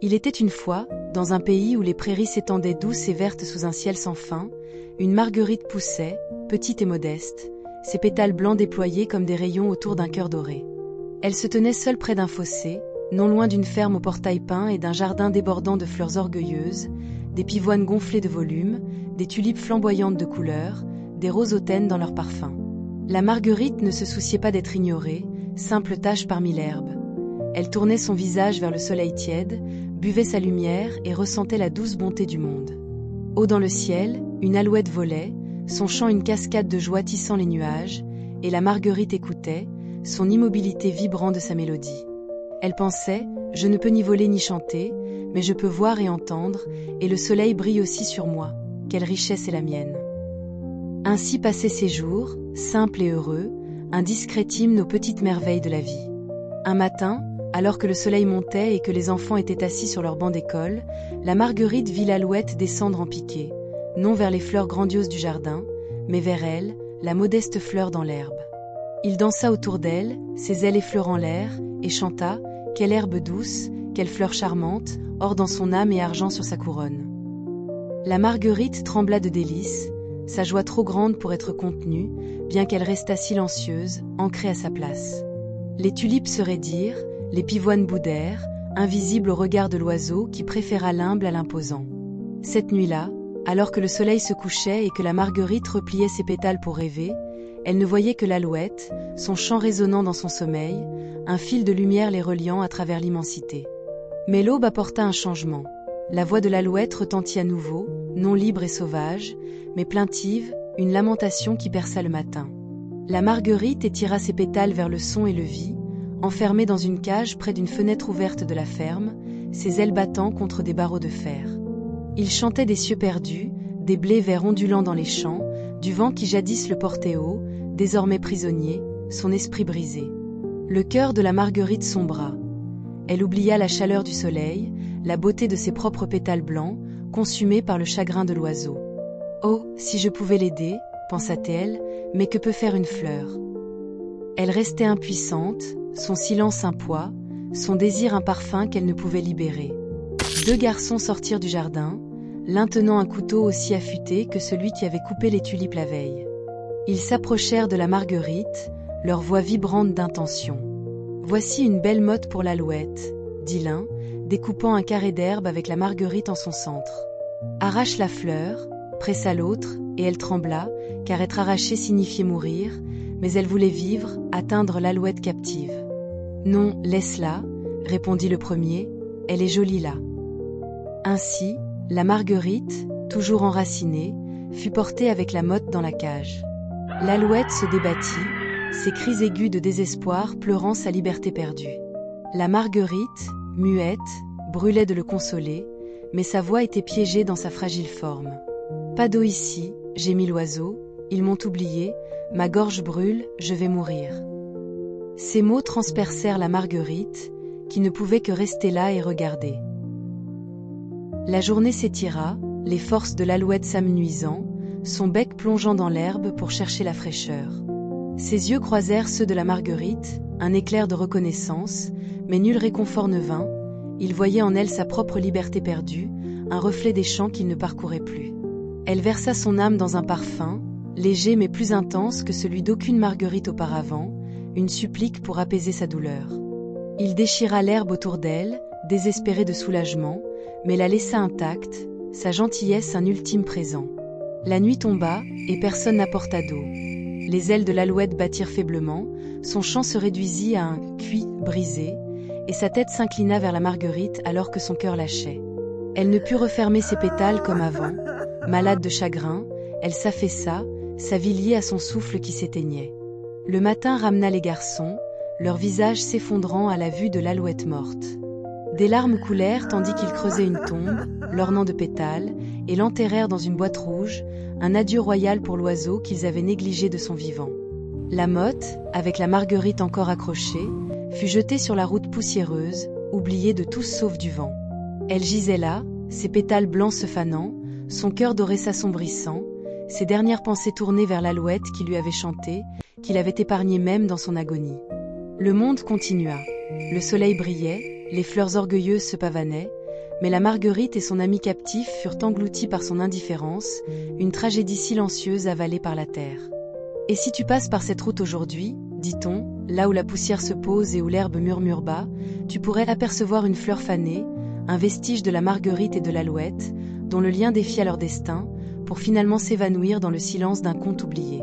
Il était une fois, dans un pays où les prairies s'étendaient douces et vertes sous un ciel sans fin, une marguerite poussait, petite et modeste, ses pétales blancs déployés comme des rayons autour d'un cœur doré. Elle se tenait seule près d'un fossé, non loin d'une ferme au portail peint et d'un jardin débordant de fleurs orgueilleuses, des pivoines gonflées de volume, des tulipes flamboyantes de couleurs, des roses hautaines dans leur parfum. La marguerite ne se souciait pas d'être ignorée, simple tache parmi l'herbe. Elle tournait son visage vers le soleil tiède, buvait sa lumière et ressentait la douce bonté du monde. Haut dans le ciel, une alouette volait, son chant une cascade de joie tissant les nuages, et la marguerite écoutait, son immobilité vibrant de sa mélodie. Elle pensait, je ne peux ni voler ni chanter, mais je peux voir et entendre, et le soleil brille aussi sur moi, quelle richesse est la mienne. Ainsi passaient ses jours, simples et heureux, un discret hymne aux petites merveilles de la vie. Un matin, alors que le soleil montait et que les enfants étaient assis sur leur banc d'école, la marguerite vit l'alouette descendre en piqué, non vers les fleurs grandioses du jardin, mais vers elle, la modeste fleur dans l'herbe. Il dansa autour d'elle, ses ailes effleurant l'air, et chanta « Quelle herbe douce, quelle fleur charmante, or dans son âme et argent sur sa couronne ». La marguerite trembla de délices, sa joie trop grande pour être contenue, bien qu'elle restât silencieuse, ancrée à sa place. Les tulipes se raidirent, les pivoines boudèrent, invisibles au regard de l'oiseau qui préféra l'humble à l'imposant. Cette nuit-là, alors que le soleil se couchait et que la marguerite repliait ses pétales pour rêver, elle ne voyait que l'alouette, son chant résonnant dans son sommeil, un fil de lumière les reliant à travers l'immensité. Mais l'aube apporta un changement. La voix de l'alouette retentit à nouveau, non libre et sauvage, mais plaintive, une lamentation qui perça le matin. La marguerite étira ses pétales vers le son et le vit, enfermée dans une cage près d'une fenêtre ouverte de la ferme, ses ailes battant contre des barreaux de fer. Il chantait des cieux perdus, des blés verts ondulants dans les champs, du vent qui jadis le portait haut, désormais prisonnier, son esprit brisé. Le cœur de la marguerite sombra. Elle oublia la chaleur du soleil, la beauté de ses propres pétales blancs, consumés par le chagrin de l'oiseau. « Oh, si je pouvais l'aider, pensa-t-elle, mais que peut faire une fleur ?» Elle restait impuissante, son silence un poids, son désir un parfum qu'elle ne pouvait libérer. Deux garçons sortirent du jardin, l'un tenant un couteau aussi affûté que celui qui avait coupé les tulipes la veille. Ils s'approchèrent de la marguerite, leur voix vibrante d'intention. « Voici une belle motte pour l'alouette, » dit l'un, découpant un carré d'herbe avec la marguerite en son centre. « Arrache la fleur, » pressa l'autre, et elle trembla, car être arrachée signifiait mourir, mais elle voulait vivre, atteindre l'alouette captive. « Non, laisse-la, » répondit le premier, « elle est jolie là. » Ainsi, la marguerite, toujours enracinée, fut portée avec la motte dans la cage. L'alouette se débattit, ses cris aigus de désespoir pleurant sa liberté perdue. La marguerite, muette, brûlait de le consoler, mais sa voix était piégée dans sa fragile forme. « Pas d'eau ici, » gémit l'oiseau, « ils m'ont oublié, ma gorge brûle, je vais mourir. » Ces mots transpercèrent la marguerite, qui ne pouvait que rester là et regarder. La journée s'étira, les forces de l'alouette s'amenuisant, son bec plongeant dans l'herbe pour chercher la fraîcheur. Ses yeux croisèrent ceux de la marguerite, un éclair de reconnaissance, mais nul réconfort ne vint, il voyait en elle sa propre liberté perdue, un reflet des champs qu'il ne parcourait plus. Elle versa son âme dans un parfum, léger mais plus intense que celui d'aucune marguerite auparavant, une supplique pour apaiser sa douleur. Il déchira l'herbe autour d'elle, désespéré de soulagement, mais la laissa intacte, sa gentillesse un ultime présent. La nuit tomba, et personne n'apporta d'eau. Les ailes de l'alouette battirent faiblement, son chant se réduisit à un « cuit » brisé, et sa tête s'inclina vers la marguerite alors que son cœur lâchait. Elle ne put refermer ses pétales comme avant. Malade de chagrin, elle s'affaissa, sa vie liée à son souffle qui s'éteignait. Le matin ramena les garçons, leurs visages s'effondrant à la vue de l'alouette morte. Des larmes coulèrent tandis qu'ils creusaient une tombe, l'ornant de pétales, et l'enterrèrent dans une boîte rouge, un adieu royal pour l'oiseau qu'ils avaient négligé de son vivant. La motte, avec la marguerite encore accrochée, fut jetée sur la route poussiéreuse, oubliée de tous sauf du vent. Elle gisait là, ses pétales blancs se fanant, son cœur doré s'assombrissant, ses dernières pensées tournées vers l'alouette qui lui avait chanté, qu'il avait épargnée même dans son agonie. Le monde continua. Le soleil brillait, les fleurs orgueilleuses se pavanaient, Mais la marguerite et son ami captif furent engloutis par son indifférence, une tragédie silencieuse avalée par la terre. Et si tu passes par cette route aujourd'hui, dit-on, là où la poussière se pose et où l'herbe murmure bas, tu pourrais apercevoir une fleur fanée, un vestige de la marguerite et de l'alouette, dont le lien défia leur destin, pour finalement s'évanouir dans le silence d'un conte oublié.